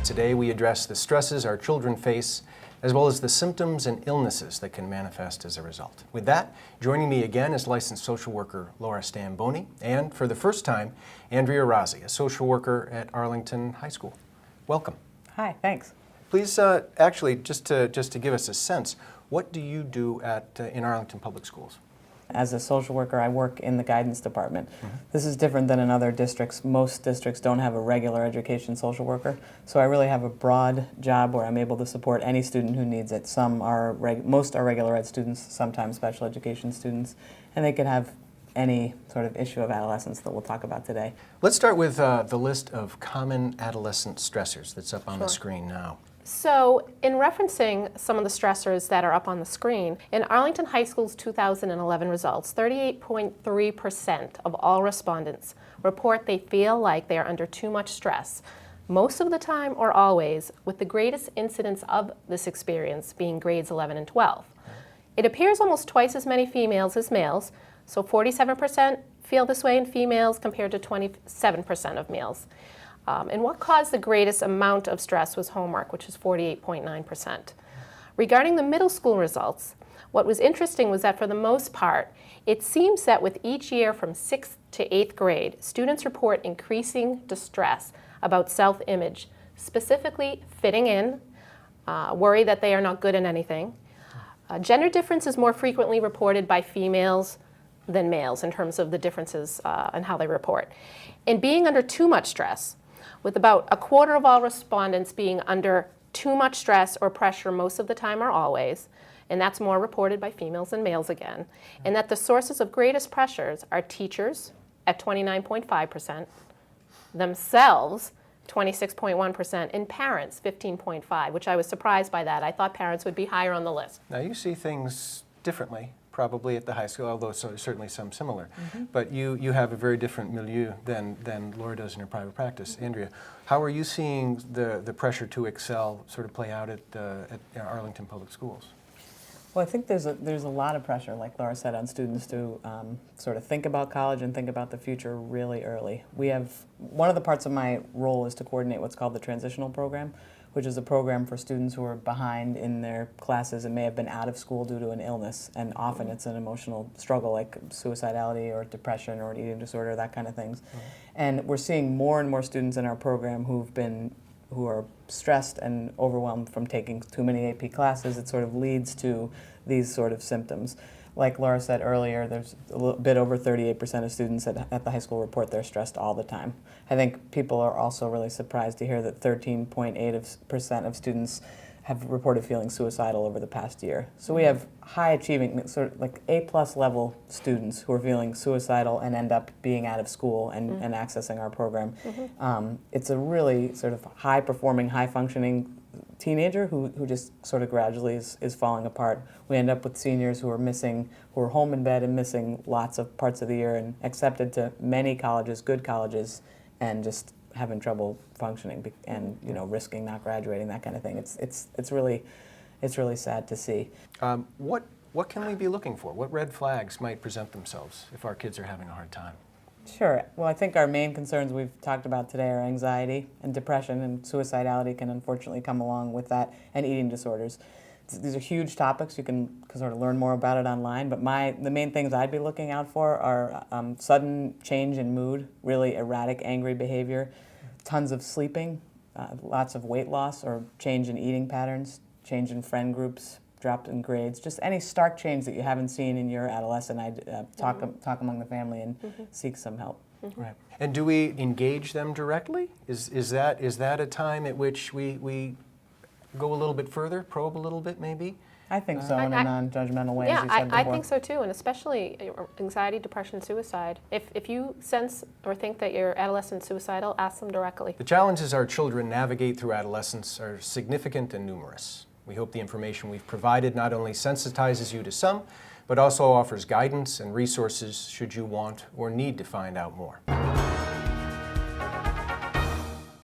Today we address the stresses our children face, as well as the symptoms and illnesses that can manifest as a result. With that, joining me again is licensed social worker Laura Stamboni, and for the first time, Andrea Rozzi, a social worker at Arlington High School. Welcome. Hi, thanks. Please, actually, just to give us a sense, what do you do in Arlington Public Schools? As a social worker, I work in the guidance department. This is different than in other districts. Most districts don't have a regular education social worker, so I really have a broad job where I'm able to support any student who needs it. Most are regular ed students, sometimes special education students, and they can have any sort of issue of adolescence that we'll talk about today. Let's start with the list of common adolescent stressors that's up on the screen now. So, in referencing some of the stressors that are up on the screen, in Arlington High School's 2011 results, 38.3% of all respondents report they feel like they are under too much stress, most of the time or always, with the greatest incidence of this experience being grades 11 and 12. It appears almost twice as many females as males, so 47% feel this way in females compared to 27% of males. And what caused the greatest amount of stress was homework, which is 48.9%. Regarding the middle school results, what was interesting was that for the most part, it seems that with each year from 6th to 8th grade, students report increasing distress about self-image, specifically fitting in, worry that they are not good in anything. Gender difference is more frequently reported by females than males in terms of the differences in how they report. And being under too much stress, with about a quarter of all respondents being under too much stress or pressure most of the time or always, and that's more reported by females than males again, and that the sources of greatest pressures are teachers at 29.5%, themselves 26.1%, and parents 15.5%, which I was surprised by that. I thought parents would be higher on the list. Now you see things differently, probably at the high school, although certainly some similar. But you have a very different milieu than Laura does in her private practice. Andrea, how are you seeing the pressure to excel sort of play out at Arlington Public Schools? Well, I think there's a lot of pressure, like Laura said, on students to sort of think about college and think about the future really early. One of the parts of my role is to coordinate what's called the transitional program, which is a program for students who are behind in their classes and may have been out of school due to an illness, and often it's an emotional struggle like suicidality or depression or an eating disorder, that kind of things. And we're seeing more and more students in our program who are stressed and overwhelmed from taking too many AP classes. It sort of leads to these sort of symptoms. Like Laura said earlier, there's a little bit over 38% of students at the high school report they're stressed all the time. I think people are also really surprised to hear that 13.8% of students have reported feeling suicidal over the past year. So we have high achieving, sort of like A+ level students who are feeling suicidal and end up being out of school and accessing our program. It's a really sort of high performing, high functioning teenager who just sort of gradually is falling apart. We end up with seniors who are home in bed and missing lots of parts of the year and accepted to many colleges, good colleges, and just having trouble functioning and risking not graduating, that kind of thing. It's really sad to see. What can we be looking for? What red flags might present themselves if our kids are having a hard time? Sure. Well, I think our main concerns we've talked about today are anxiety and depression, and suicidality can unfortunately come along with that, and eating disorders. These are huge topics. You can sort of learn more about it online, but the main things I'd be looking out for are sudden change in mood, really erratic, angry behavior, tons of sleeping, lots of weight loss or change in eating patterns, change in friend groups, drop in grades, just any stark change that you haven't seen in your adolescent. I'd talk among the family and seek some help. Right. And do we engage them directly? Is that a time at which we go a little bit further, probe a little bit maybe? I think so, in a non-judgmental way, yeah, as you said before. I think so too, and especially anxiety, depression, suicide. If you sense or think that your adolescent is suicidal, ask them directly. The challenges our children navigate through adolescence are significant and numerous. We hope the information we've provided not only sensitizes you to some, but also offers guidance and resources should you want or need to find out more.